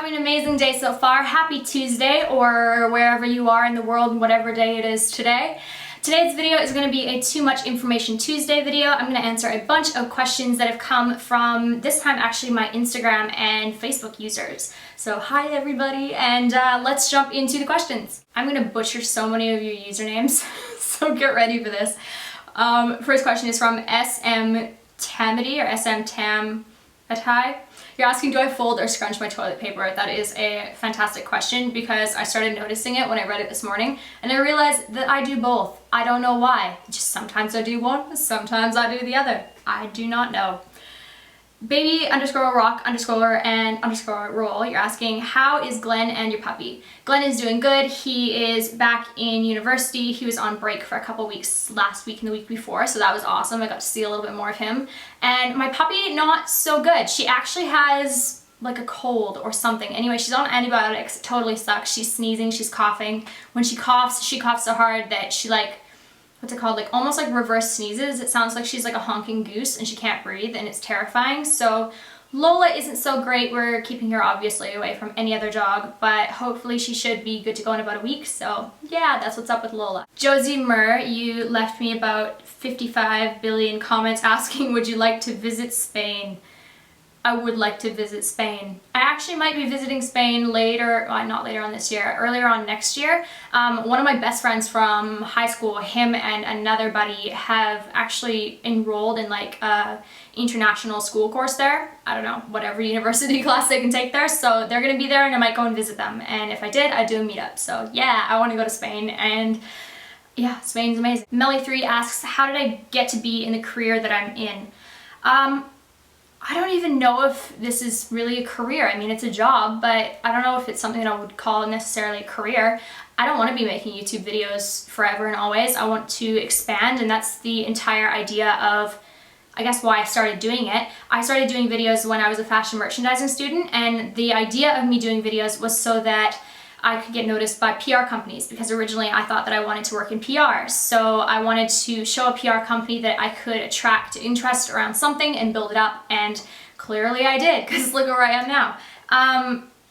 having an amazing day so far. Happy Tuesday, or wherever you are in the world, whatever day it is today. Today's video is going to be a Too Much Information Tuesday video. I'm going to answer a bunch of questions that have come from, this time actually, my Instagram and Facebook users. So hi everybody, and let's jump into the questions. I'm going to butcher so many of your usernames, so get ready for this. First question is from SM Tamity, or SM Tam Atai. You're asking, do I fold or scrunch my toilet paper? That is a fantastic question because I started noticing it when I read it this morning and I realized that I do both. I don't know why. Just sometimes I do one, sometimes I do the other. I do not know. Baby_rock_and_roll, you're asking, how is Glenn and your puppy? Glenn is doing good. He is back in university. He was on break for a couple weeks last week and the week before, so that was awesome. I got to see a little bit more of him. And my puppy, not so good. She actually has like a cold or something. Anyway, she's on antibiotics. It totally sucks. She's sneezing, she's coughing. When she coughs so hard that she what's it called, like almost like reverse sneezes. It sounds like she's like a honking goose and she can't breathe, and it's terrifying. So Lola isn't so great. We're keeping her obviously away from any other dog, but hopefully she should be good to go in about a week. So yeah, that's what's up with Lola. Josie Murr, you left me about 55 billion comments asking, would you like to visit Spain? I would like to visit Spain. I actually might be visiting Spain later, well, not later on this year, earlier on next year. One of my best friends from high school, him and another buddy have actually enrolled in like a international school course there. I don't know, whatever university class they can take there. So they're gonna be there and I might go and visit them. And if I did, I'd do a meetup. So yeah, I wanna go to Spain, and yeah, Spain's amazing. Melly3 asks, how did I get to be in the career that I'm in? I don't even know if this is really a career. I mean, it's a job, but I don't know if it's something that I would call necessarily a career. I don't want to be making YouTube videos forever and always. I want to expand, and that's the entire idea of, I guess, why I started doing it. I started doing videos when I was a fashion merchandising student, and the idea of me doing videos was so that I could get noticed by PR companies, because originally I thought that I wanted to work in PR. So I wanted to show a PR company that I could attract interest around something and build it up, and clearly I did, because look where I am now.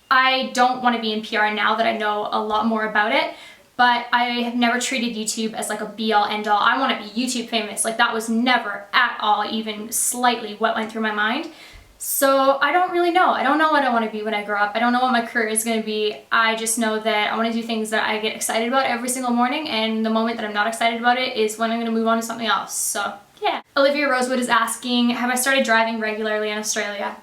I don't want to be in PR now that I know a lot more about it, but I have never treated YouTube as like a be-all end-all. I want to be YouTube famous. Like, that was never at all even slightly what went through my mind. So I don't really know. I don't know what I want to be when I grow up. I don't know what my career is going to be. I just know that I want to do things that I get excited about every single morning, and the moment that I'm not excited about it is when I'm going to move on to something else. So yeah. Olivia Rosewood is asking, have I started driving regularly in Australia?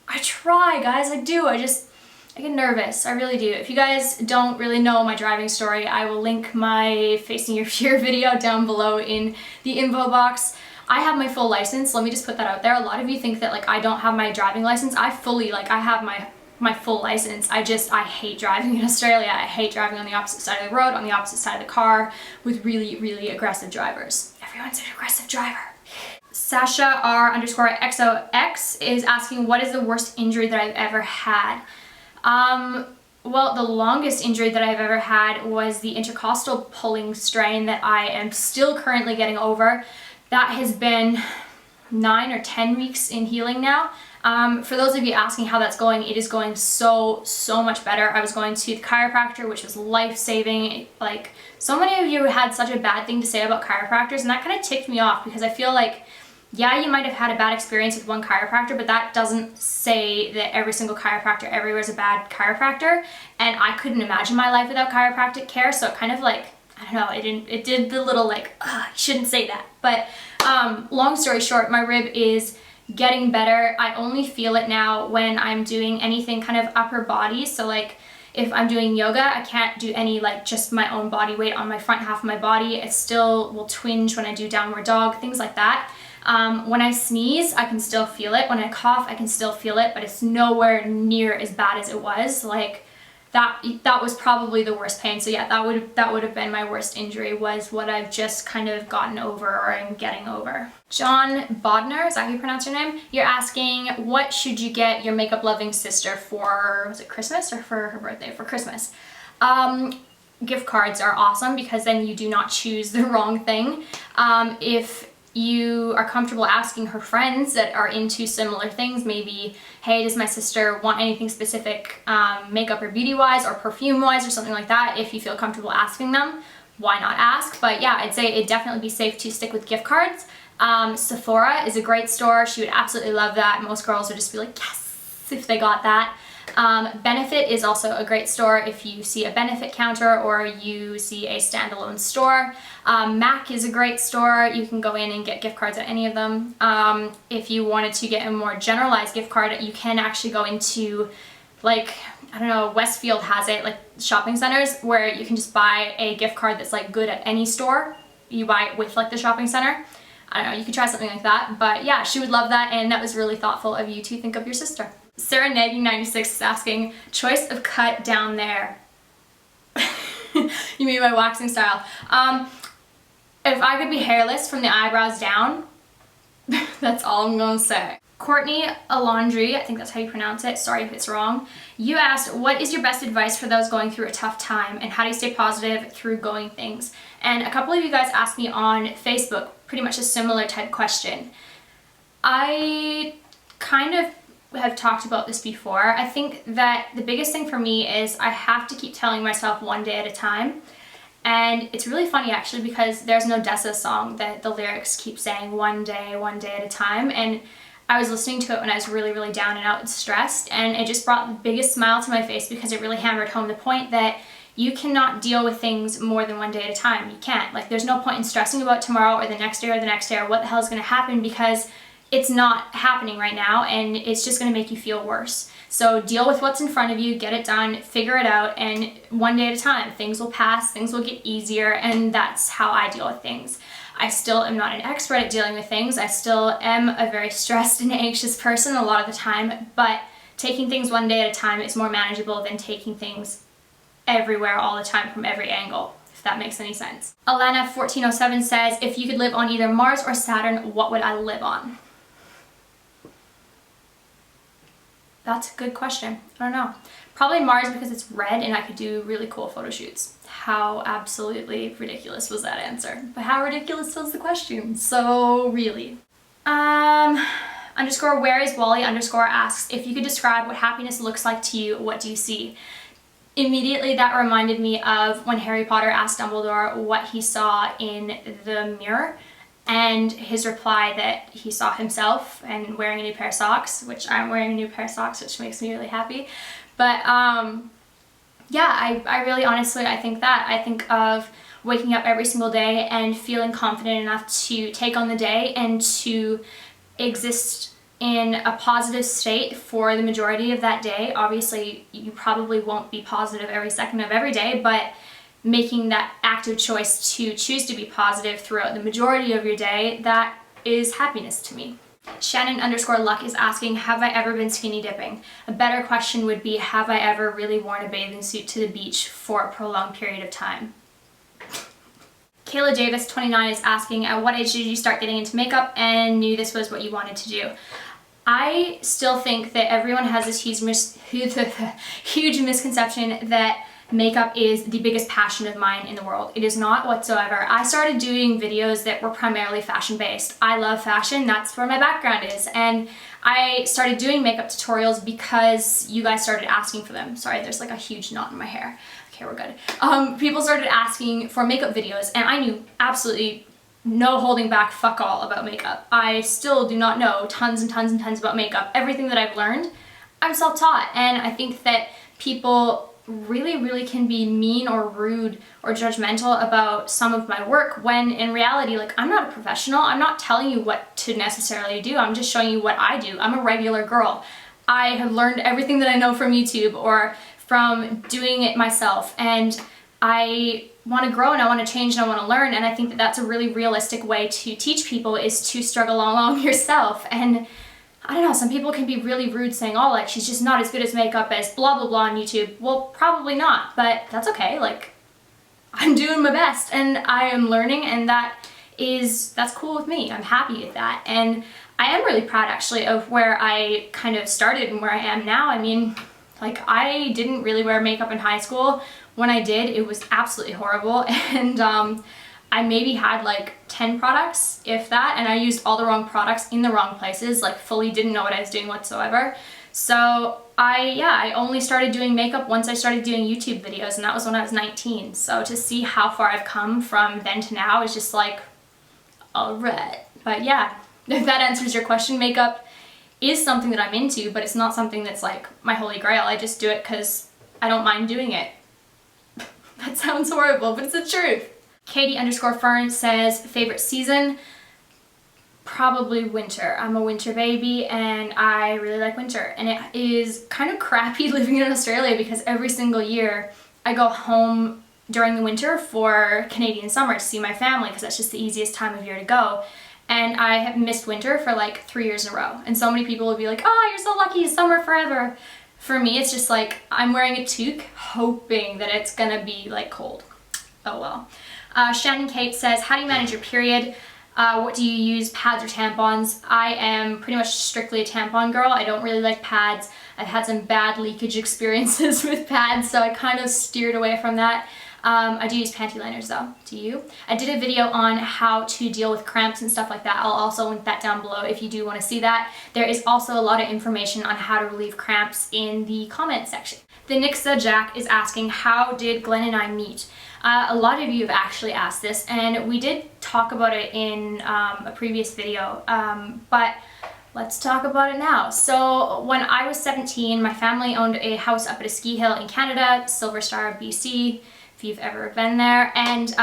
I try, guys. I do. I get nervous. I really do. If you guys don't really know my driving story, I will link my Facing Your Fear video down below in the info box. I have my full license. Let me just put that out there. A lot of you think that like I don't have my driving license. I have my full license. I hate driving in Australia. I hate driving on the opposite side of the road, on the opposite side of the car with really, really aggressive drivers. Everyone's an aggressive driver. Sasha R_XOX is asking, what is the worst injury that I've ever had? Well, the longest injury that I've ever had was the intercostal pulling strain that I am still currently getting over. That has been 9 or 10 weeks in healing now. For those of you asking how that's going, it is going so much better. I was going to the chiropractor, which was life-saving. Like, so many of you had such a bad thing to say about chiropractors, and that kind of ticked me off, because I feel like, yeah, you might have had a bad experience with one chiropractor, but that doesn't say that every single chiropractor everywhere is a bad chiropractor. And I couldn't imagine my life without chiropractic care, so it kind of like, I don't know, it did the little like, you shouldn't say that. But long story short, my rib is getting better. I only feel it now when I'm doing anything kind of upper body. So like if I'm doing yoga, I can't do any like just my own body weight on my front half of my body. It still will twinge when I do downward dog, things like that. When I sneeze, I can still feel it. When I cough, I can still feel it, but it's nowhere near as bad as it was. Like, that was probably the worst pain. So yeah, that would have been my worst injury, was what I've just kind of gotten over, or I'm getting over. John Bodner, is that how you pronounce your name? You're asking, what should you get your makeup loving sister for, was it Christmas or for her birthday? For Christmas. Gift cards are awesome, because then you do not choose the wrong thing. If you are comfortable asking her friends that are into similar things, maybe, hey, does my sister want anything specific, makeup or beauty wise or perfume wise or something like that. If you feel comfortable asking them, why not ask? But yeah, I'd say it'd definitely be safe to stick with gift cards. Sephora is a great store. She would absolutely love that. Most girls would just be like, yes, if they got that. Benefit is also a great store if you see a benefit counter or you see a standalone store. MAC is a great store. You can go in and get gift cards at any of them. If you wanted to get a more generalized gift card, you can actually go into, like, I don't know, Westfield has it, like shopping centers, where you can just buy a gift card that's like good at any store. You buy it with like the shopping center. I don't know, you could try something like that. But yeah, she would love that, and that was really thoughtful of you to think of your sister. Sarah Nagging 96 is asking, choice of cut down there. You mean my waxing style? If I could be hairless from the eyebrows down, that's all I'm gonna say. Courtney Alondry, I think that's how you pronounce it, sorry if it's wrong. You asked, what is your best advice for those going through a tough time, and how do you stay positive through going things? And a couple of you guys asked me on Facebook pretty much a similar type question. I kind of have talked about this before. I think that the biggest thing for me is I have to keep telling myself one day at a time. And it's really funny actually, because there's an Odessa song that the lyrics keep saying one day at a time. And I was listening to it when I was really, really down and out and stressed, and it just brought the biggest smile to my face because it really hammered home the point that you cannot deal with things more than one day at a time. You can't. Like, there's no point in stressing about tomorrow or the next day or the next day or what the hell is going to happen, because it's not happening right now and it's just going to make you feel worse. So deal with what's in front of you, get it done, figure it out, and one day at a time. Things will pass, things will get easier, and that's how I deal with things. I still am not an expert at dealing with things. I still am a very stressed and anxious person a lot of the time, but taking things one day at a time is more manageable than taking things everywhere all the time from every angle, if that makes any sense. Alana1407 says, if you could live on either Mars or Saturn, what would I live on? That's a good question. I don't know. Probably Mars, because it's red and I could do really cool photo shoots. How absolutely ridiculous was that answer? But how ridiculous was the question? So really. Underscore where is Wally underscore asks, if you could describe what happiness looks like to you, what do you see? Immediately that reminded me of when Harry Potter asked Dumbledore what he saw in the mirror, and his reply that he saw himself and wearing a new pair of socks, which I'm wearing a new pair of socks, which makes me really happy. But yeah, I really honestly, I think that. I think of waking up every single day and feeling confident enough to take on the day and to exist in a positive state for the majority of that day. Obviously, you probably won't be positive every second of every day, but making that active choice to choose to be positive throughout the majority of your day, that is happiness to me. Shannon underscore luck is asking, have I ever been skinny dipping? A better question would be, have I ever really worn a bathing suit to the beach for a prolonged period of time? Kayla Davis 29 is asking, at what age did you start getting into makeup and knew this was what you wanted to do? I still think that everyone has this huge misconception that makeup is the biggest passion of mine in the world. It is not whatsoever. I started doing videos that were primarily fashion based. I love fashion, that's where my background is, and I started doing makeup tutorials because you guys started asking for them. Sorry, there's like a huge knot in my hair. Okay, we're good. People started asking for makeup videos, and I knew absolutely no holding back fuck all about makeup. I still do not know tons and tons and tons about makeup. Everything that I've learned, I'm self-taught, and I think that people really can be mean or rude or judgmental about some of my work, when in reality, like, I'm not a professional. I'm not telling you what to necessarily do. I'm just showing you what I do. I'm a regular girl. I have learned everything that I know from YouTube or from doing it myself, and I want to grow and I want to change and I want to learn, and I think that that's a really realistic way to teach people, is to struggle along yourself. And I don't know, some people can be really rude saying, oh, like, she's just not as good as makeup as blah blah blah on YouTube. Well, probably not, but that's okay. Like, I'm doing my best and I am learning, and that's cool with me. I'm happy with that, and I am really proud actually of where I kind of started and where I am now. I mean, like, I didn't really wear makeup in high school. When I did, it was absolutely horrible, and I maybe had like 10 products, if that, and I used all the wrong products in the wrong places, like fully didn't know what I was doing whatsoever. So I only started doing makeup once I started doing YouTube videos, and that was when I was 19. So to see how far I've come from then to now is just like, alright. But yeah, if that answers your question, makeup is something that I'm into, but it's not something that's like my holy grail. I just do it because I don't mind doing it. That sounds horrible, but it's the truth. Katie_Fern says, favorite season? Probably winter. I'm a winter baby and I really like winter. And it is kind of crappy living in Australia because every single year I go home during the winter for Canadian summer to see my family because that's just the easiest time of year to go. And I have missed winter for like 3 years in a row. And so many people will be like, oh, you're so lucky, summer forever. For me, it's just like I'm wearing a toque hoping that it's gonna be like cold. Oh well. Shannon Kate says, how do you manage your period? What do you use, pads or tampons? I am pretty much strictly a tampon girl. I don't really like pads. I've had some bad leakage experiences with pads, so I kind of steered away from that. I do use panty liners though. Do you? I did a video on how to deal with cramps and stuff like that. I'll also link that down below if you do want to see that. There is also a lot of information on how to relieve cramps in the comment section. The Nixa Jack is asking, how did Glenn and I meet? A lot of you have actually asked this, and we did talk about it in a previous video, but let's talk about it now. So when I was 17, my family owned a house up at a ski hill in Canada, Silver Star, BC, if you've ever been there, and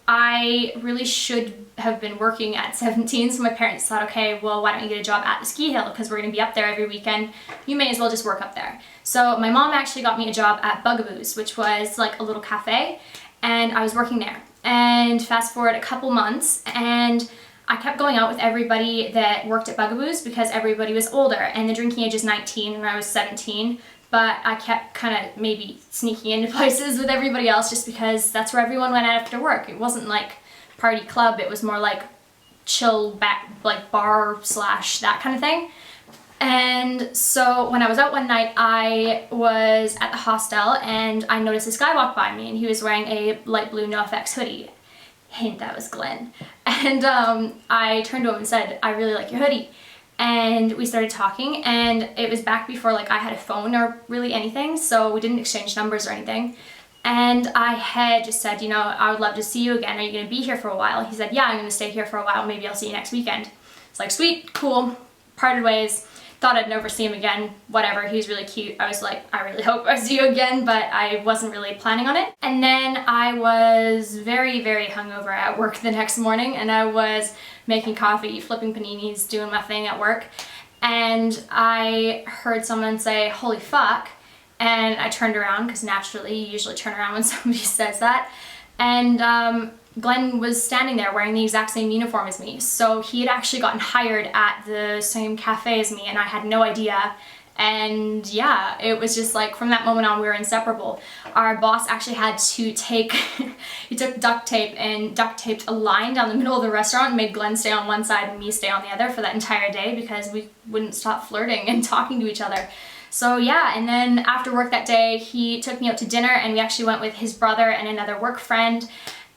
I really should have been working at 17, so my parents thought, okay, well, why don't you get a job at the ski hill, because we're going to be up there every weekend, you may as well just work up there. So my mom actually got me a job at Bugaboos, which was like a little cafe, and I was working there. And fast forward a couple months, and I kept going out with everybody that worked at Bugaboos because everybody was older, and the drinking age is 19 and I was 17, but I kept kind of maybe sneaking into places with everybody else just because that's where everyone went after work. It wasn't like party club, it was more like chill back, like bar slash that kind of thing. And so when I was out one night, I was at the hostel and I noticed this guy walk by me, and he was wearing a light blue NoFX hoodie. Hint, that was Glenn. And I turned to him and said, I really like your hoodie. And we started talking, and it was back before like I had a phone or really anything, so we didn't exchange numbers or anything. And I had just said, you know, I would love to see you again. Are you going to be here for a while? He said, yeah, I'm going to stay here for a while. Maybe I'll see you next weekend. It's like, sweet, cool. Parted ways. Thought I'd never see him again. Whatever, he was really cute. I was like, I really hope I see you again, but I wasn't really planning on it. And then I was very, very hungover at work the next morning, and I was making coffee, flipping paninis, doing my thing at work. And I heard someone say, holy fuck. And I turned around, because naturally you usually turn around when somebody says that. And Glenn was standing there wearing the exact same uniform as me. So he had actually gotten hired at the same cafe as me, and I had no idea. And yeah, it was just like from that moment on we were inseparable. Our boss actually had to take, he took duct tape and duct taped a line down the middle of the restaurant and made Glenn stay on one side and me stay on the other for that entire day because we wouldn't stop flirting and talking to each other. So yeah, and then after work that day, he took me out to dinner, and we actually went with his brother and another work friend.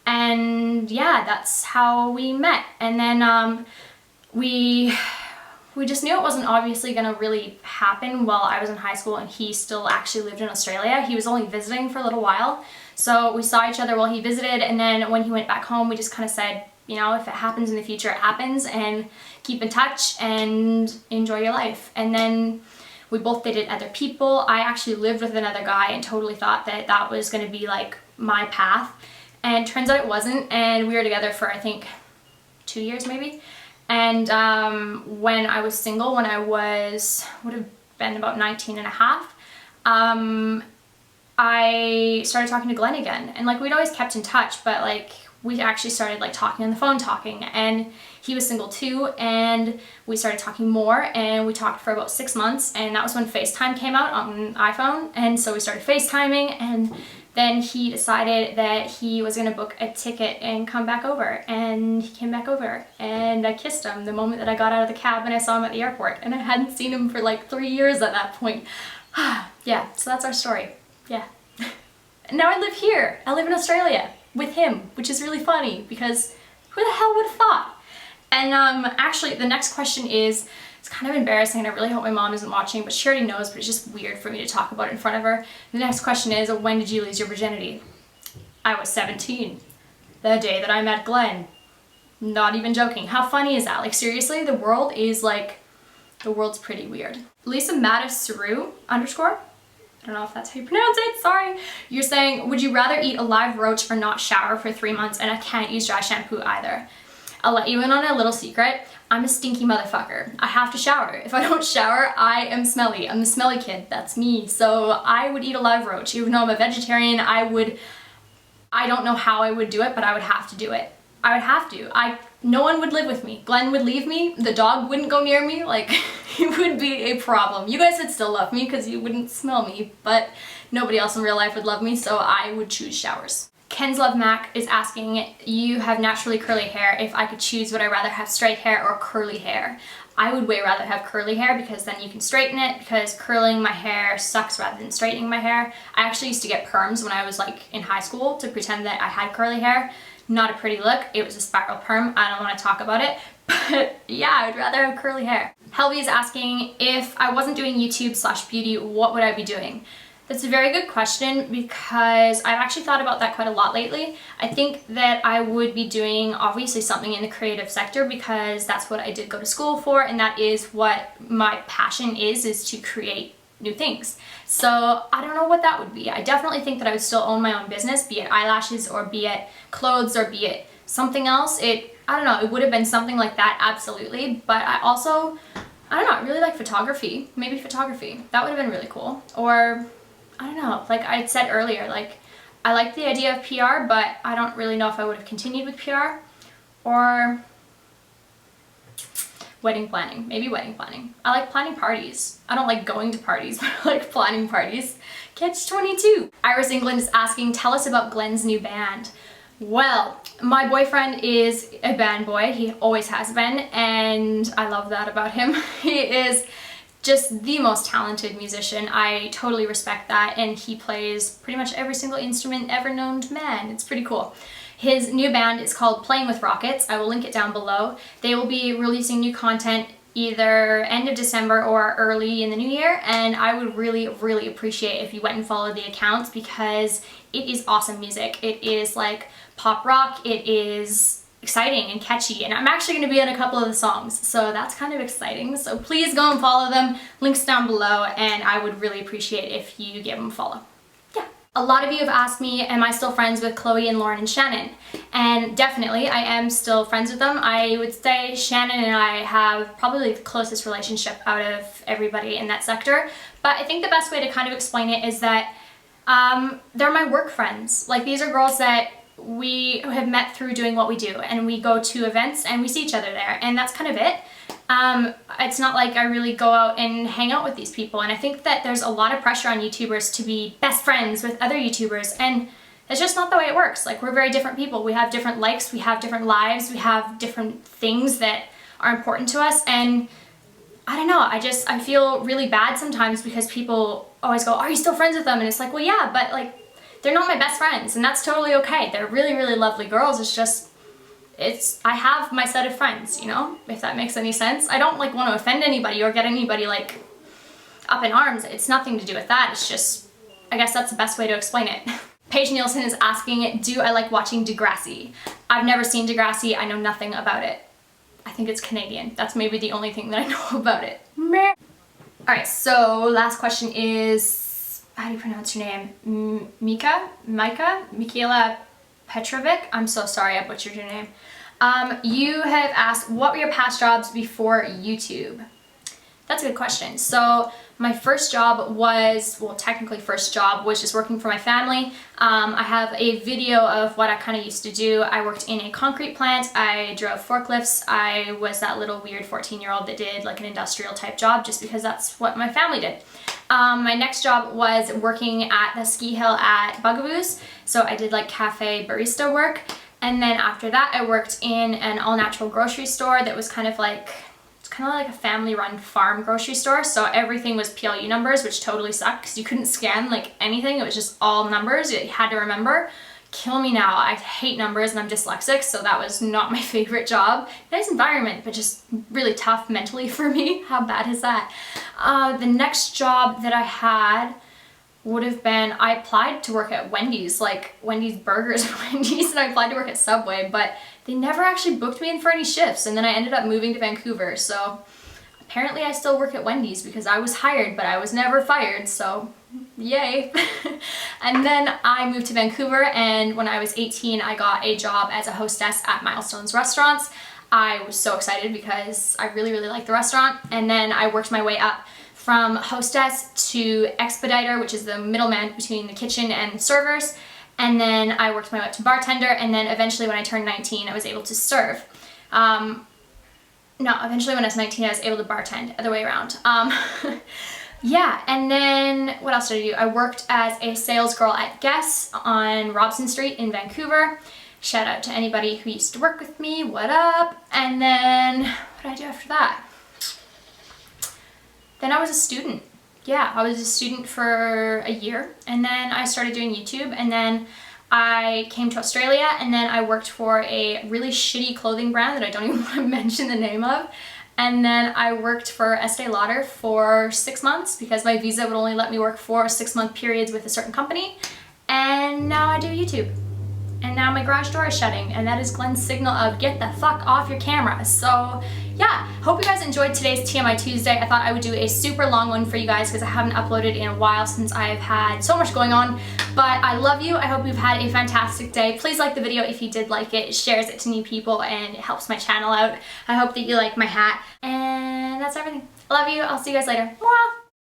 And yeah, that's how we met. And then we just knew it wasn't obviously gonna really happen while I was in high school and he still actually lived in Australia. He was only visiting for a little while. So we saw each other while he visited, and then when he went back home, we just kind of said, you know, if it happens in the future, it happens, and keep in touch and enjoy your life. And then we both dated other people. I actually lived with another guy and totally thought that that was gonna be like my path. And turns out it wasn't, and we were together for I think 2 years maybe. And when I was single, when I would have been about 19 and a half, I started talking to Glenn again. And like we'd always kept in touch, but like we actually started like talking on the phone and he was single too, and we started talking more, and we talked for about 6 months, and that was when FaceTime came out on iPhone, and so we started FaceTiming, and then he decided that he was going to book a ticket and come back over, and he came back over, and I kissed him the moment that I got out of the cab and I saw him at the airport, and I hadn't seen him for like 3 years at that point. Yeah, so that's our story. Yeah. Now I live here. I live in Australia. with him, which is really funny because who the hell would have thought? And actually the next question is, it's kind of embarrassing and I really hope my mom isn't watching, but she already knows, but it's just weird for me to talk about it in front of her. The next question is, when did you lose your virginity? I was 17. The day that I met Glenn. Not even joking. How funny is that? Like seriously, the world's pretty weird. Lisa Mattis underscore? I don't know if that's how you pronounce it, sorry. You're saying, would you rather eat a live roach or not shower for 3 months? And I can't use dry shampoo either. I'll let you in on a little secret. I'm a stinky motherfucker. I have to shower. If I don't shower, I am smelly. I'm the smelly kid. That's me. So I would eat a live roach. Even though I'm a vegetarian, I don't know how I would do it, but I would have to do it. I would have to. No one would live with me. Glenn would leave me. The dog wouldn't go near me. Like, it would be a problem. You guys would still love me because you wouldn't smell me, but nobody else in real life would love me, so I would choose showers. Ken's Love Mac is asking, you have naturally curly hair. If I could choose, would I rather have straight hair or curly hair? I would way rather have curly hair because then you can straighten it, because curling my hair sucks rather than straightening my hair. I actually used to get perms when I was like in high school to pretend that I had curly hair. Not a pretty look. It was a spiral perm. I don't want to talk about it, but yeah, I would rather have curly hair. Helvy is asking, if I wasn't doing YouTube/beauty, what would I be doing? That's a very good question because I've actually thought about that quite a lot lately. I think that I would be doing obviously something in the creative sector because that's what I did go to school for, and that is what my passion is to create new things. So I don't know what that would be. I definitely think that I would still own my own business, be it eyelashes or be it clothes or be it something else. I don't know, it would have been something like that, absolutely. But I don't know, I really like photography. Maybe photography. That would have been really cool. Or I don't know, like I said earlier, like I like the idea of PR, but I don't really know if I would have continued with PR. Or wedding planning, maybe wedding planning. I like planning parties. I don't like going to parties, but I like planning parties. Catch 22. Iris England is asking, tell us about Glenn's new band. Well, my boyfriend is a band boy. He always has been, and I love that about him. He is just the most talented musician. I totally respect that, and he plays pretty much every single instrument ever known to man. It's pretty cool. His new band is called Playing with Rockets. I will link it down below. They will be releasing new content either end of December or early in the new year, and I would really, really appreciate if you went and followed the accounts because it is awesome music. It is like pop rock, it is exciting and catchy, and I'm actually going to be in a couple of the songs, so that's kind of exciting. So please go and follow them. Links down below, and I would really appreciate if you give them a follow. A lot of you have asked me, am I still friends with Chloe and Lauren and Shannon? And definitely, I am still friends with them. I would say Shannon and I have probably the closest relationship out of everybody in that sector. But I think the best way to kind of explain it is that they're my work friends. Like, these are girls that we have met through doing what we do, and we go to events and we see each other there, and that's kind of it. It's not like I really go out and hang out with these people, and I think that there's a lot of pressure on YouTubers to be best friends with other YouTubers, and it's just not the way it works. Like, we're very different people. We have different likes, we have different lives, we have different things that are important to us, and I don't know, I feel really bad sometimes because people always go, are you still friends with them? And it's like, well, yeah, but like, they're not my best friends, and that's totally okay. They're really, really lovely girls. It's just, I have my set of friends, you know, if that makes any sense. I don't like want to offend anybody or get anybody like up in arms. It's nothing to do with that. It's just, I guess that's the best way to explain it. Paige Nielsen is asking, do I like watching Degrassi? I've never seen Degrassi. I know nothing about it. I think it's Canadian. That's maybe the only thing that I know about it. Meh. All right, so last question is, how do you pronounce your name? Michaela Petrovic. I'm so sorry I butchered your name. You have asked, what were your past jobs before YouTube? That's a good question. So my first job was, well, technically first job was just working for my family. I have a video of what I kind of used to do. I worked in a concrete plant. I drove forklifts. I was that little weird 14-year-old that did like an industrial type job just because that's what my family did. My next job was working at the ski hill at Bugaboos. So I did like cafe barista work. And then after that, I worked in an all-natural grocery store that was kind of like a family-run farm grocery store. So everything was PLU numbers, which totally sucked because you couldn't scan like anything. It was just all numbers. You had to remember. kill me now. I hate numbers and I'm dyslexic, so that was not my favorite job. Nice environment, but just really tough mentally for me. How bad is that? The next job that I had would have been, I applied to work at Wendy's, like Wendy's burgers and Wendy's, and I applied to work at Subway, but they never actually booked me in for any shifts, and then I ended up moving to Vancouver, so apparently I still work at Wendy's because I was hired, but I was never fired, so yay. And then I moved to Vancouver, and when I was 18, I got a job as a hostess at Milestones Restaurants. I was so excited because I really, really liked the restaurant, and then I worked my way up from hostess to expediter, which is the middleman between the kitchen and servers, and then I worked my way up to bartender, and then eventually when I turned 19, I was able to serve. No, eventually when I was 19, I was able to bartend, other way around. Yeah, and then what else did I do? I worked as a sales girl at Guess on Robson Street in Vancouver. Shout out to anybody who used to work with me, what up? And then, what did I do after that? Then I was a student. Yeah, I was a student for a year, and then I started doing YouTube, and then I came to Australia, and then I worked for a really shitty clothing brand that I don't even want to mention the name of. And then I worked for Estee Lauder for 6 months because my visa would only let me work for 6-month periods with a certain company. And now I do YouTube. And now my garage door is shutting, and that is Glenn's signal of get the fuck off your camera. So yeah, hope you guys enjoyed today's TMI Tuesday. I thought I would do a super long one for you guys because I haven't uploaded in a while since I've had so much going on. But I love you. I hope you've had a fantastic day. Please like the video if you did like it. It shares it to new people and it helps my channel out. I hope that you like my hat. And that's everything. I love you. I'll see you guys later. Mwah!